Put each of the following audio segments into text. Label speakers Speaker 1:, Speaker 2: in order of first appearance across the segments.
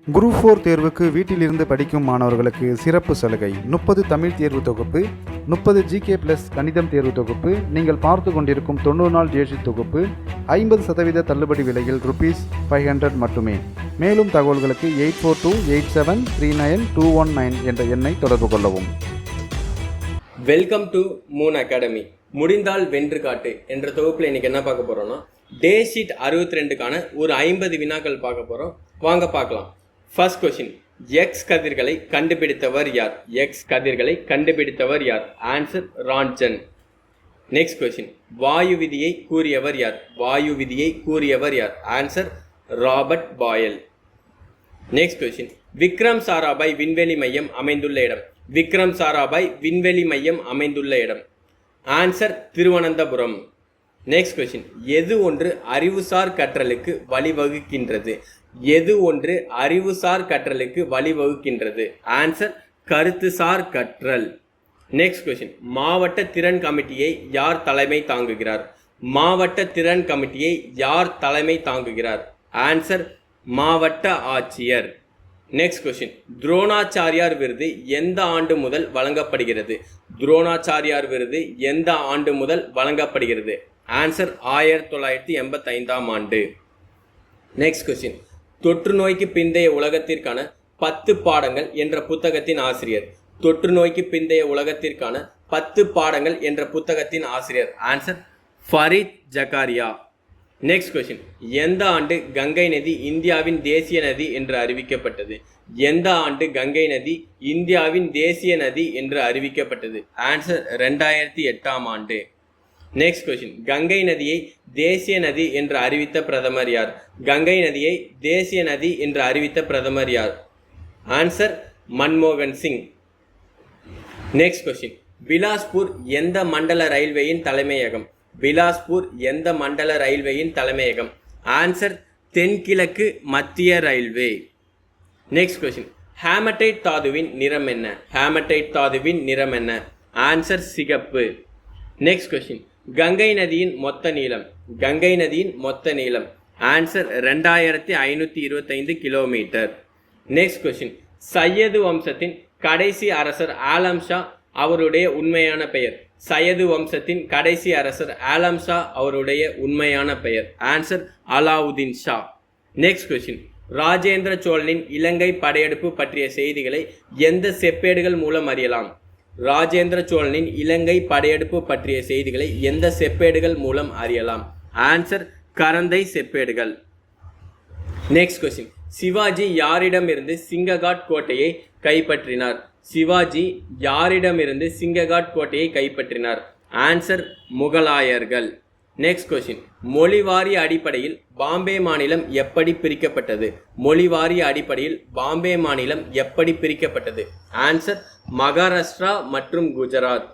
Speaker 1: Group 4 தேர்வுக்கு வீட்டிலிருந்து படிக்கும் மாணவர்களுக்கு சிறப்பு சலுகை 30 தமிழ் தேர்வு தொகுப்பு, 30 GK + கணிதம் தேர்வு தொகுப்பு, நீங்கள் பார்த்து கொண்டிருக்கும் 90 நாள் ஜேசி தொகுப்பு 50% தள்ளுபடி விலையில் ₹500 மட்டுமே. மேலும் தகவல்களுக்கு 8428739219 என்ற எண்ணை தொடர்பு கொள்ளவும்.
Speaker 2: Welcome to Moon academy. முடிந்தால் வென்று காட்டு என்ற தொகுப்பில் இன்னைக்கு என்ன பார்க்க போறோம்னா, டே ஷீட் 62க்கான ஒரு 50 வினாக்கள் பார்க்க போறோம். வாங்க பார்க்கலாம். ஃபர்ஸ்ட் கொஸ்டின், எக்ஸ் கதிர்களை கண்டுபிடித்தவர் யார்? எக்ஸ் கதிர்களை கண்டுபிடித்தவர் யார்? ஆன்சர் ரான்சன். நெக்ஸ்ட் கொஸ்டின், வாயு விதியை கூறியவர் யார்? வாயு விதியை கூறியவர் யார்? ஆன்சர் ராபர்ட் பாயல். நெக்ஸ்ட் கொஸ்டின், விக்ரம் சாராபாய் விண்வெளி மையம் அமைந்துள்ள இடம்? விக்ரம் சாராபாய் விண்வெளி மையம் அமைந்துள்ள இடம்? ஆன்சர் திருவனந்தபுரம். நெக்ஸ்ட் கொஸ்டின், எது ஒன்று அறிவுசார் கற்றலுக்கு வழிவகுக்கின்றது? எது ஒன்று அறிவுசார் கற்றலுக்கு வழிவகுக்கின்றது? ஆன்சர் கருத்துசார் கற்றல். நெக்ஸ்ட் கொஸ்டின், மாவட்ட திறன் கமிட்டியை யார் தலைமை தாங்குகிறார்? மாவட்ட திறன் கமிட்டியை யார் தலைமை தாங்குகிறார்? ஆன்சர் மாவட்ட ஆட்சியர். நெக்ஸ்ட் கொஸ்டின், துரோணாச்சாரியார் விருது எந்த ஆண்டு முதல் வழங்கப்படுகிறது? துரோணாச்சாரியார் விருது எந்த ஆண்டு முதல் வழங்கப்படுகிறது? ஆன்சர் 1985ஆம் ஆண்டு. நெக்ஸ்ட் கொஸ்டின், தொற்று நோய்க்கு பிந்தைய உலகத்திற்கான 10 பாடங்கள் என்ற புத்தகத்தின் ஆசிரியர்? தொற்று நோய்க்கு பிந்தைய உலகத்திற்கான 10 பாடங்கள் என்ற புத்தகத்தின் ஆசிரியர்? Answer Fareed Zakaria. Next question, எந்த ஆண்டு கங்கை நதி இந்தியாவின் தேசிய நதி என்று அறிவிக்கப்பட்டது? எந்த ஆண்டு கங்கை நதி இந்தியாவின் தேசிய நதி என்று அறிவிக்கப்பட்டது? ஆன்சர் 2008ஆம் ஆண்டு. நெக்ஸ்ட் கொஸ்டின், கங்கை நதியை தேசிய நதி என்று அறிவித்த பிரதமர் யார்? கங்கை நதியை தேசிய நதி என்று அறிவித்த பிரதமர் யார்? ஆன்சர் மன்மோகன் சிங். நெக்ஸ்ட் கொஸ்டின், பிலாஸ்பூர் எந்த மண்டல ரயில்வேயின் தலைமையகம்? பிலாஸ்பூர் எந்த மண்டல ரயில்வேயின் தலைமையகம்? ஆன்சர் தென்கிழக்கு மத்திய ரயில்வே. நெக்ஸ்ட் கொஸ்டின், ஹேமடைட் தாதுவின் நிறம் என்ன? ஹேமடைட் தாதுவின் நிறம் என்ன? ஆன்சர் சிகப்பு. நெக்ஸ்ட் கொஸ்டின், கங்கை நதியின் மொத்த நீளம்? கங்கை நதியின் மொத்த நீளம்? Answer 2525 kilometre. Next question, Syed வம்சத்தின் கடைசி அரசர் ஆலம் ஷா அவருடைய உண்மையான பெயர்? சையது வம்சத்தின் கடைசி அரசர் ஆலம் ஷா அவருடைய உண்மையான பெயர்? Answer Alauddin Shah. Next question, Rajendra சோழனின் இலங்கை படையெடுப்பு பற்றிய செய்திகளை எந்த செப்பேடுகள் மூலம் அறியலாம்? ராஜேந்திர சோழனின் இலங்கை படையெடுப்பு பற்றிய செய்திகளை எந்த செப்பேடுகள் மூலம் அறியலாம்? ஆன்சர் கரந்தை செப்பேடுகள். நெக்ஸ்ட் கொஸ்டின், சிவாஜி யாரிடமிருந்து சிங்ககாட் கோட்டையை கைப்பற்றினார்? சிவாஜி யாரிடமிருந்து சிங்ககாட் கோட்டையை கைப்பற்றினார்? ஆன்சர் முகலாயர்கள். நெக்ஸ்ட் கொஸ்டின், மொழிவாரிய அடிப்படையில் பாம்பே மாநிலம் எப்படி பிரிக்கப்பட்டது? மொழிவாரிய அடிப்படையில் பாம்பே மாநிலம் எப்படி பிரிக்கப்பட்டது? ஆன்சர் மகாராஷ்டிரா மற்றும் குஜராத்.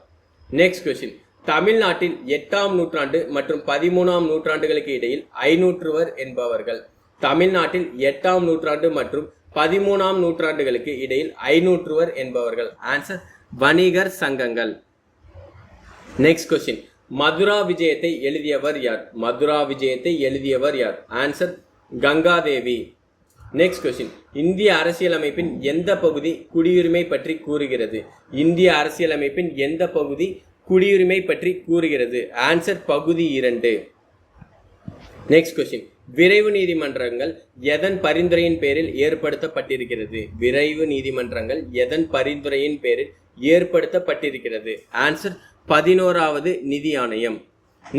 Speaker 2: நெக்ஸ்ட் கொஸ்டின், தமிழ்நாட்டில் 8ஆம் நூற்றாண்டு மற்றும் 13ஆம் நூற்றாண்டுகளுக்கு இடையில் ஐநூற்றுவர் என்பவர்கள்? தமிழ்நாட்டில் 8ஆம் நூற்றாண்டு மற்றும் 13ஆம் நூற்றாண்டுகளுக்கு இடையில் ஐநூற்றுவர் என்பவர்கள்? ஆன்சர் வணிகர் சங்கங்கள். நெக்ஸ்ட் கொஸ்டின், மதுரா விஜயத்தை எழுதியவர் யார்? மதுரா விஜயத்தை எழுதியவர் யார்? ஆன்சர் கங்காதேவி. நெக்ஸ்ட் கொஸ்டின், இந்திய அரசியலமைப்பின் எந்த பகுதி குடியுரிமை பற்றி கூறுகிறது? இந்திய அரசியலமைப்பின் எந்த பகுதி குடியுரிமை பற்றி கூறுகிறது? ஆன்சர் பகுதி 2. நெக்ஸ்ட் கொஸ்டின், விரைவு நீதிமன்றங்கள் எதன் பரிந்துரையின் பேரில் ஏற்படுத்தப்பட்டிருக்கிறது? விரைவு நீதிமன்றங்கள் எதன் பரிந்துரையின் பேரில் ஏற்படுத்தப்பட்டிருக்கிறது? ஆன்சர் 11வது நிதி ஆணையம்.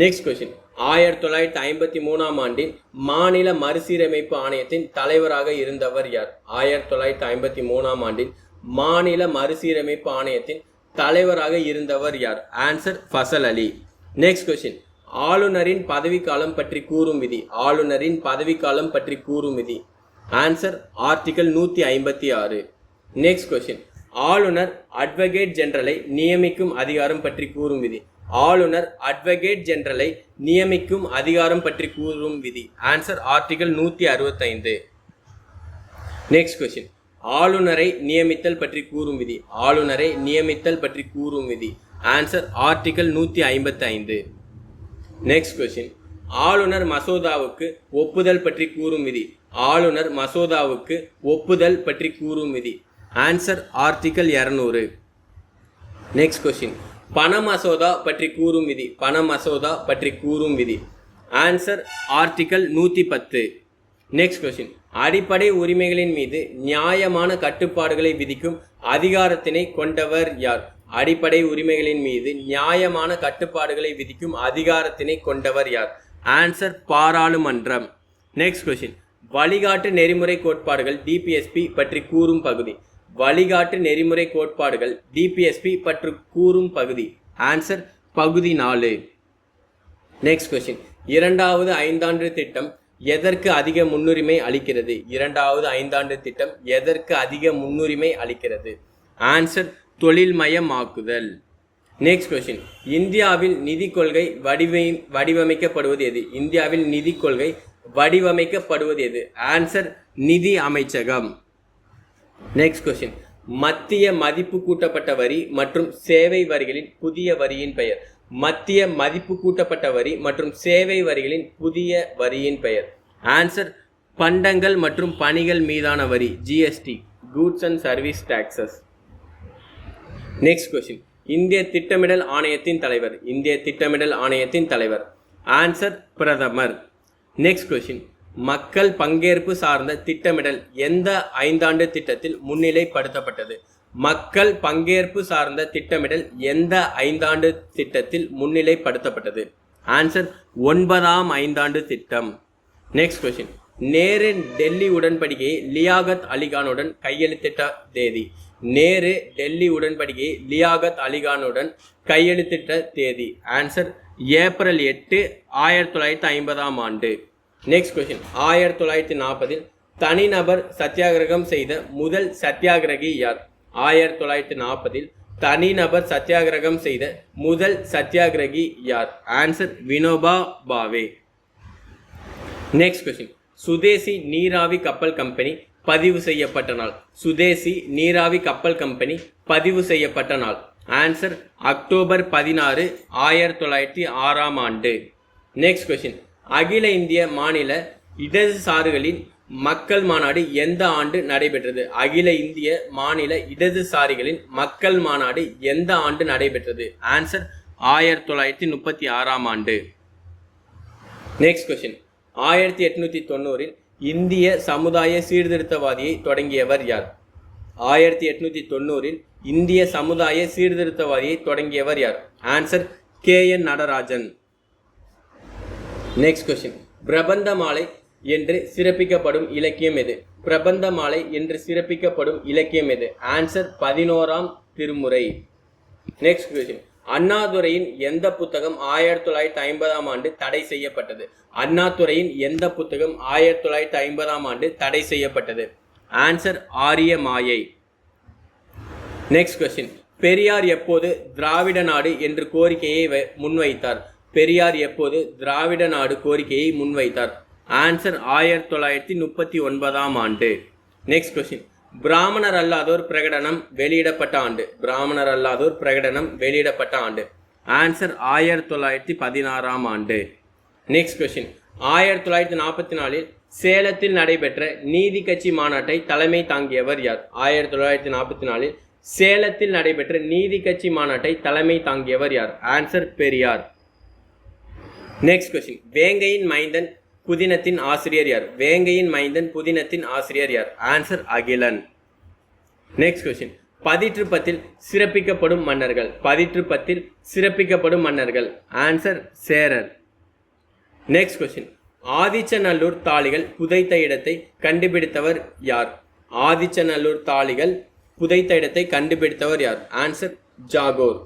Speaker 2: நெக்ஸ்ட் கொஸ்டின், 1953ஆம் ஆண்டில் மாநில மறுசீரமைப்பு ஆணையத்தின் தலைவராக இருந்தவர் யார்? 1953ஆம் ஆண்டில் மாநில மறுசீரமைப்பு ஆணையத்தின் தலைவராக இருந்தவர் யார்? ஆன்சர் ஃபசல் அலி. நெக்ஸ்ட் கொஸ்டின், ஆளுநரின் பதவிக்காலம் பற்றி கூறும் விதி? ஆளுநரின் பதவிக்காலம் பற்றி கூறும் விதி? Answer article 156. நெக்ஸ்ட் கொஸ்டின், ஆளுநர் அட்வொகேட் ஜெனரலை நியமிக்கும் அதிகாரம் பற்றி கூறும் விதி? ஆளுநர் அட்வொகேட் ஜெனரலை நியமிக்கும் அதிகாரம் பற்றி கூறும் விதி? Answer article 165. நெக்ஸ்ட் கொஸ்டின், ஆளுநரை நியமித்தல் பற்றி கூறும் விதி? ஆளுநரை நியமித்தல் பற்றி கூறும் விதி? Answer article 155. நெக்ஸ்ட் கொஸ்டின், ஆளுநர் மசோதாவுக்கு ஒப்புதல் பற்றி கூறும் விதி? ஆளுநர் மசோதாவுக்கு ஒப்புதல் பற்றி கூறும் விதி? Answer article 200. Next question. பண மசோதா பற்றி கூறும் விதி. பண மசோதா பற்றி கூறும் விதி. Answer article 110. Next question. அடிப்படை உரிமைகளின் மீது நியாயமான கட்டுப்பாடுகளை விதிக்கும் அதிகாரத்தினை கொண்டவர் யார்? அடிப்படை உரிமைகளின் மீது நியாயமான கட்டுப்பாடுகளை விதிக்கும் அதிகாரத்தினை கொண்டவர் யார்? ஆன்சர் பாராளுமன்றம். Next question. வழிகாட்டு நெறிமுறை கோட்பாடுகள் டிபிஎஸ்பி பற்றி கூறும் பகுதி. வழிகாட்டு நெறிமுறை கோட்பாடுகள் டிபிஎஸ்பி பற்றி கூறும் பகுதி. ஆன்சர் பகுதி 4. Next question. இரண்டாவது ஐந்தாண்டு திட்டம் எதற்கு அதிக முன்னுரிமை அளிக்கிறது? இரண்டாவது ஐந்தாண்டு திட்டம் எதற்கு அதிக முன்னுரிமை அளிக்கிறது? ஆன்சர் தொழில்மயமாக்குதல். Next question. இந்தியாவில் நிதி கொள்கை வடிவமைக்கப்படுவது எது? இந்தியாவில் நிதி கொள்கை வடிவமைக்கப்படுவது எது? ஆன்சர் நிதி அமைச்சகம். Next question. மத்திய மதிப்பு கூட்டப்பட்ட வரி மற்றும் சேவை வரிகளின் புதிய வரியின் பெயர். மத்திய மதிப்பு கூட்டப்பட்ட வரி மற்றும் சேவை வரிகளின் புதிய வரியின் பெயர். ஆன்சர் பண்டங்கள் மற்றும் பணிகள் மீதான வரி, GST, goods and service taxes. Next question. இந்திய திட்டமிடல் ஆணையத்தின் தலைவர். இந்திய திட்டமிடல் ஆணையத்தின் தலைவர். ஆன்சர் பிரதமர். Next question. மக்கள் பங்கேற்பு சார்ந்த திட்டமிடல் எந்த ஐந்தாண்டு திட்டத்தில் முன்னிலைப்படுத்தப்பட்டது? மக்கள் பங்கேற்பு சார்ந்த திட்டமிடல் எந்த ஐந்தாண்டு திட்டத்தில் முன்னிலைப்படுத்தப்பட்டது? ஆன்சர் 9ஆம் ஐந்தாண்டு திட்டம். Next question. நேரு டெல்லி உடன்படிக்கையை லியாகத் அலிகானுடன் கையெழுத்திட்ட தேதி. நேரு டெல்லி உடன்படிக்கையை லியாகத் அலிகானுடன் கையெழுத்திட்ட தேதி. ஆன்சர் ஏப்ரல் 8, 1950ஆம் ஆண்டு. Next question. 1940இல் தனிநபர் சத்தியாகிரகம் செய்த முதல் சத்தியாகிரகி யார்? 1940இல் தனிநபர் சத்தியாகிரகம் செய்த முதல் சத்தியாகிரகி யார்? Answer Vinoba Bhave. Next question. சுதேசி நீராவி கப்பல் கம்பெனி பதிவு செய்யப்பட்ட நாள். சுதேசி நீராவி கப்பல் கம்பெனி பதிவு செய்யப்பட்ட நாள். ஆன்சர் அக்டோபர் 16, 1906ஆம் ஆண்டு. Next question. அகில இந்திய மாநில இடதுசாரிகளின் மக்கள் மாநாடு எந்த ஆண்டு நடைபெற்றது? அகில இந்திய மாநில இடதுசாரிகளின் மக்கள் மாநாடு எந்த ஆண்டு நடைபெற்றது? ஆன்சர் 1936ஆம் ஆண்டு. Next question. 1890இல் இந்திய சமுதாய சீர்திருத்தவாதியை தொடங்கியவர் யார்? 1890இல் இந்திய சமுதாய சீர்திருத்தவாதியை தொடங்கியவர் யார்? Answer KN Natarajan. Next question. பிரபந்த மாலை என்று சிறப்பிக்கப்படும் இலக்கியம் எது? பிரபந்த மாலை என்று சிறப்பிக்கப்படும் இலக்கியம் எது? ஆன்சர் 11ஆம் திருமுறை. Next question. அண்ணாதுரையின் எந்த புத்தகம் 1950ஆம் ஆண்டு தடை செய்யப்பட்டது? அண்ணாதுரையின் எந்த புத்தகம் 1950ஆம் ஆண்டு தடை செய்யப்பட்டது? ஆன்சர் ஆரிய மாயை. Next question. பெரியார் எப்போது திராவிட நாடு என்று கோரிக்கையை முன்வைத்தார்? பெரியார் எப்போது திராவிட நாடு கோரிக்கையை முன்வைத்தார்? ஆன்சர் 1939ஆம் ஆண்டு. Next question. பிராமணர் அல்லாதோர் பிரகடனம் வெளியிடப்பட்ட ஆண்டு. பிராமணர் அல்லாதோர் பிரகடனம் வெளியிடப்பட்ட ஆண்டு. ஆன்சர் 1916ஆம் ஆண்டு. Next question. 1944இல் சேலத்தில் நடைபெற்ற நீதி கட்சி மாநாட்டை தலைமை தாங்கியவர் யார்? 1944இல் சேலத்தில் நடைபெற்ற நீதி கட்சி மாநாட்டை தலைமை தாங்கியவர் யார்? ஆன்சர் பெரியார். Next question. வேங்கையின் மைந்தன் புதினத்தின் ஆசிரியர் யார்? வேங்கையின் மைந்தன் புதினத்தின் ஆசிரியர் யார்? ஆன்சர் அகிலன். Next question. பதிற்றுப்பத்தில் சிறப்பிக்கப்படும் மன்னர்கள். பதிற்றுப்பத்தில் சிறப்பிக்கப்படும் மன்னர்கள். ஆன்சர் சேரர். Next question. ஆதிச்சநல்லூர் தாளிகள் புதைத்த இடத்தை கண்டுபிடித்தவர் யார்? ஆதிச்சநல்லூர் தாளிகள் புதைத்த இடத்தை கண்டுபிடித்தவர் யார்? Answer Jagor.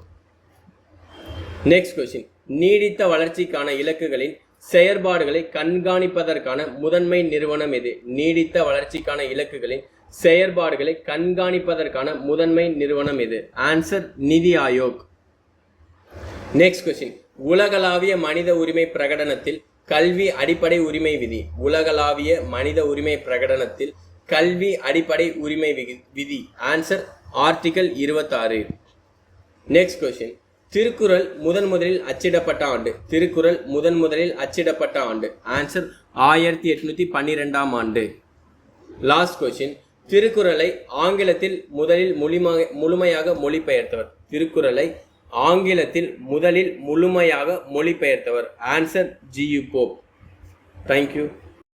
Speaker 2: Next question. நீடித்த வளர்ச்சிக்கான இலக்குகளின் செயற்பாடுகளை கண்காணிப்பதற்கான முதன்மை நிறுவனம் எது? நீடித்த வளர்ச்சிக்கான இலக்குகளின் செயற்பாடுகளை கண்காணிப்பதற்கான முதன்மை நிறுவனம் எது? ஆன்சர் நிதி ஆயோக். Next question. உலகளாவிய மனித உரிமை பிரகடனத்தில் கல்வி அடிப்படை உரிமை விதி. உலகளாவிய மனித உரிமை பிரகடனத்தில் கல்வி அடிப்படை உரிமை விதி. Answer article 26. Next question. Thirukkural முதலில் அச்சிடப்பட்ட ஆண்டு. திருக்குறள் முதலில் அச்சிடப்பட்ட ஆண்டு. ஆன்சர் 1812ஆம் ஆண்டு. லாஸ்ட் கொஸ்டின், திருக்குறளை ஆங்கிலத்தில் முதலில் முழுமையாக மொழிபெயர்த்தவர். திருக்குறளை ஆங்கிலத்தில் முதலில் முழுமையாக மொழிபெயர்த்தவர். Answer GU Pope. தேங்க்யூ.